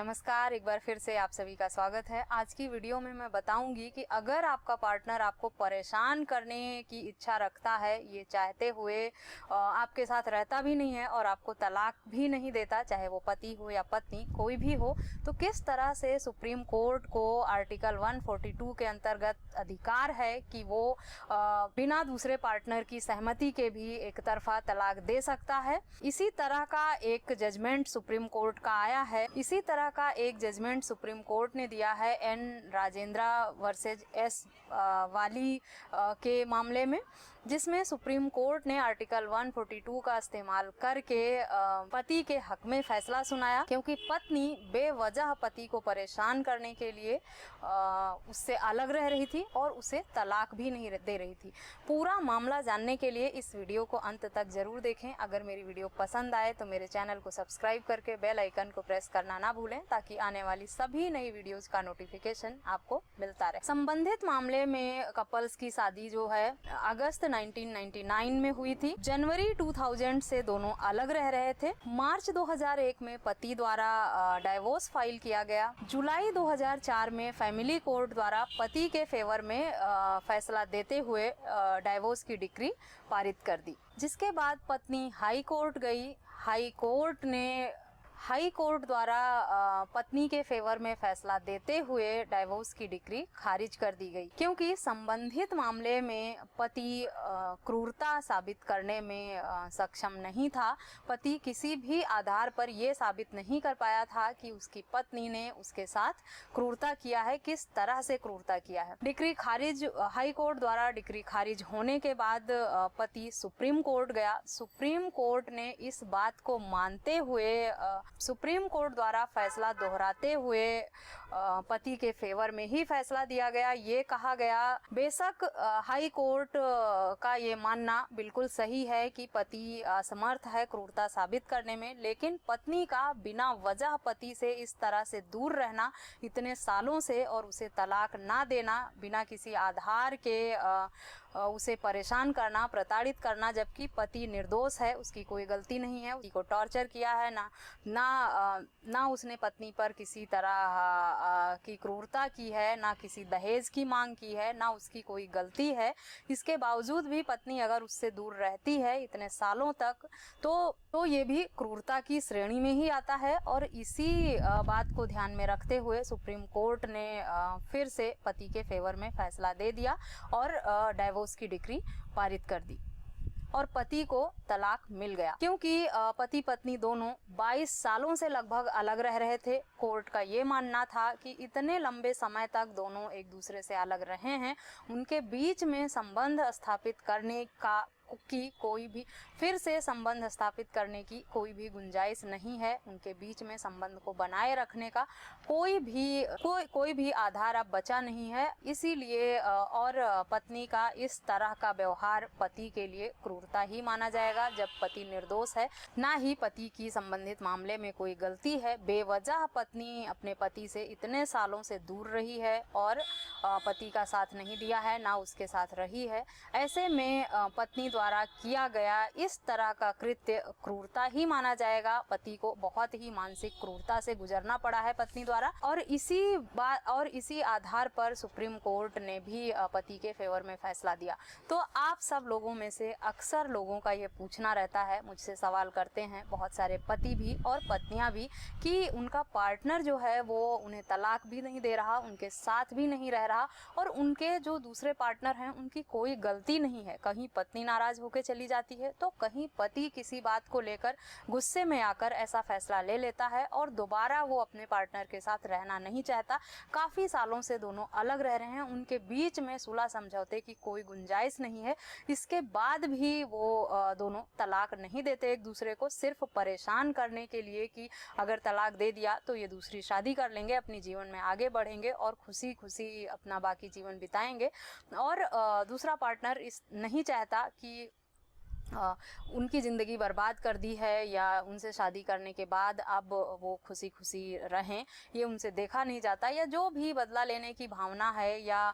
नमस्कार, एक बार फिर से आप सभी का स्वागत है। आज की वीडियो में मैं बताऊंगी कि अगर आपका पार्टनर आपको परेशान करने की इच्छा रखता है, ये चाहते हुए आपके साथ रहता भी नहीं है और आपको तलाक भी नहीं देता, चाहे वो पति हो या पत्नी कोई भी हो, तो किस तरह से सुप्रीम कोर्ट को आर्टिकल 142 के अंतर्गत अधिकार है कि वो बिना दूसरे पार्टनर की सहमति के भी एक तरफा तलाक दे सकता है। इसी तरह का एक जजमेंट सुप्रीम कोर्ट का आया है। इसी तरह का एक जजमेंट सुप्रीम कोर्ट ने दिया है एन राजेंद्रा वर्सेज एस वाली के मामले में, जिसमें सुप्रीम कोर्ट ने आर्टिकल 142 का इस्तेमाल करके पति के हक में फैसला सुनाया, क्योंकि पत्नी बेवजह पति को परेशान करने के लिए उससे अलग रह रही थी और उसे तलाक भी नहीं दे रही थी। पूरा मामला जानने के लिए इस वीडियो को अंत तक जरूर देखें। अगर मेरी वीडियो पसंद आए तो मेरे चैनल को सब्सक्राइब करके बेल आइकन को प्रेस करना ना भूलें, ताकि आने वाली सभी नई वीडियोस का नोटिफिकेशन आपको मिलता रहे। संबंधित मामले में कपल्स की शादी जो है अगस्त 1999 में हुई थी। जनवरी 2000 से दोनों अलग रह रहे थे। मार्च 2001 में पति द्वारा डाइवोर्स फाइल किया गया। जुलाई 2004 में फैमिली कोर्ट द्वारा पति के फेवर में फैसला देते हुए डाइवोर्स की डिक्री पारित कर दी, जिसके बाद पत्नी हाई कोर्ट गई। हाई कोर्ट द्वारा पत्नी के फेवर में फैसला देते हुए डाइवोर्स की डिक्री खारिज कर दी गई, क्योंकि संबंधित मामले में पति क्रूरता साबित करने में सक्षम नहीं था। पति किसी भी आधार पर यह साबित नहीं कर पाया था कि उसकी पत्नी ने उसके साथ क्रूरता किया है, किस तरह से क्रूरता किया है। डिक्री खारिज, हाई कोर्ट द्वारा डिक्री खारिज होने के बाद पति सुप्रीम कोर्ट गया। सुप्रीम कोर्ट ने इस बात को मानते हुए सुप्रीम कोर्ट द्वारा फैसला दोहराते हुए पति के फेवर में ही फैसला दिया गया। ये कहा गया, बेशक हाई कोर्ट का ये मानना बिल्कुल सही है कि पति असमर्थ है क्रूरता साबित करने में, लेकिन पत्नी का बिना वजह पति से इस तरह से दूर रहना इतने सालों से और उसे तलाक ना देना, बिना किसी आधार के उसे परेशान करना, प्रताड़ित करना, जबकि पति निर्दोष है, उसकी कोई गलती नहीं है, उसी को टॉर्चर किया है, ना उसने पत्नी पर किसी तरह की क्रूरता की है, ना किसी दहेज की मांग की है, ना उसकी कोई गलती है। इसके बावजूद भी पत्नी अगर उससे दूर रहती है इतने सालों तक, तो ये भी क्रूरता की श्रेणी में ही आता है। और इसी बात को ध्यान में रखते हुए सुप्रीम कोर्ट ने फिर से पति के फेवर में फैसला दे दिया और डाइवोर्स की डिक्री पारित कर दी और पति को तलाक मिल गया, क्योंकि पति पत्नी दोनों 22 सालों से लगभग अलग रह रहे थे। कोर्ट का ये मानना था कि इतने लंबे समय तक दोनों एक दूसरे से अलग रहे हैं, उनके बीच में संबंध स्थापित करने की कोई भी फिर से संबंध स्थापित करने की कोई भी गुंजाइश नहीं है। उनके बीच में संबंध को बनाए रखने का कोई भी आधार अब बचा नहीं है। इसीलिए और पत्नी का इस तरह का व्यवहार पति के लिए क्रूरता ही माना जाएगा, जब पति निर्दोष है, ना ही पति की संबंधित मामले में कोई गलती है। बेवजह पत्नी अपने पति से इतने सालों से दूर रही है और पति का साथ नहीं दिया है, ना उसके साथ रही है। ऐसे में पत्नी द्वारा किया गया इस तरह का कृत्य क्रूरता ही माना जाएगा। पति को बहुत ही मानसिक क्रूरता से गुजरना पड़ा है पत्नी द्वारा, और इसी आधार पर सुप्रीम कोर्ट ने भी पति के फेवर में फैसला दिया। तो आप सब लोगों में से अक्सर लोगों का ये पूछना रहता है, मुझसे सवाल करते हैं बहुत सारे पति भी और पत्नियां भी, कि उनका पार्टनर जो है वो उन्हें तलाक भी नहीं दे रहा, उनके साथ भी नहीं रह रहा, और उनके जो दूसरे पार्टनर हैं उनकी कोई गलती नहीं है। कहीं पत्नी नाराज होकर चली जाती है, तो कहीं पति किसी बात को लेकर गुस्से में आकर ऐसा फैसला ले लेता है और दोबारा वो अपने पार्टनर के साथ रहना नहीं चाहता। काफी सालों से दोनों अलग रह रहे हैं, उनके बीच में सुलह समझौते की कोई गुंजाइश नहीं है। इसके बाद भी वो दोनों तलाक नहीं देते एक दूसरे को, सिर्फ परेशान करने के लिए कि अगर तलाक दे दिया तो ये दूसरी शादी कर लेंगे, अपने जीवन में आगे बढ़ेंगे और खुशी खुशी अपना बाकी जीवन बिताएंगे। और दूसरा पार्टनर नहीं चाहता कि उनकी ज़िंदगी बर्बाद कर दी है या उनसे शादी करने के बाद अब वो खुशी खुशी रहें, ये उनसे देखा नहीं जाता, या जो भी बदला लेने की भावना है या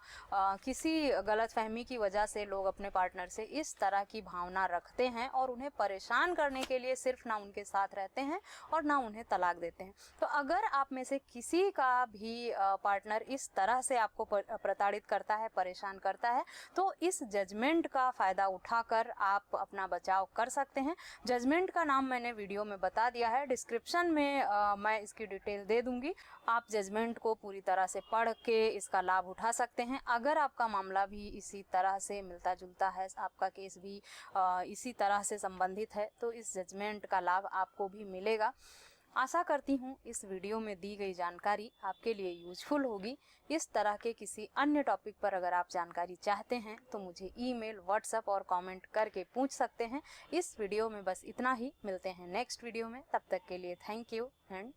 किसी गलतफहमी की वजह से लोग अपने पार्टनर से इस तरह की भावना रखते हैं और उन्हें परेशान करने के लिए सिर्फ ना उनके साथ रहते हैं और ना उन्हें तलाक देते हैं। तो अगर आप में से किसी का भी पार्टनर इस तरह से आपको प्रताड़ित करता है, परेशान करता है, तो इस जजमेंट का फ़ायदा उठाकर आप अपना बचाव कर सकते हैं। जजमेंट का नाम मैंने वीडियो में बता दिया है, डिस्क्रिप्शन में मैं इसकी डिटेल दे दूंगी। आप जजमेंट को पूरी तरह से पढ़ के इसका लाभ उठा सकते हैं। अगर आपका मामला भी इसी तरह से मिलता जुलता है, आपका केस भी इसी तरह से संबंधित है, तो इस जजमेंट का लाभ आपको भी मिलेगा। आशा करती हूँ इस वीडियो में दी गई जानकारी आपके लिए यूजफुल होगी। इस तरह के किसी अन्य टॉपिक पर अगर आप जानकारी चाहते हैं तो मुझे ईमेल, व्हाट्सएप और कमेंट करके पूछ सकते हैं। इस वीडियो में बस इतना ही। मिलते हैं नेक्स्ट वीडियो में, तब तक के लिए थैंक यू एंड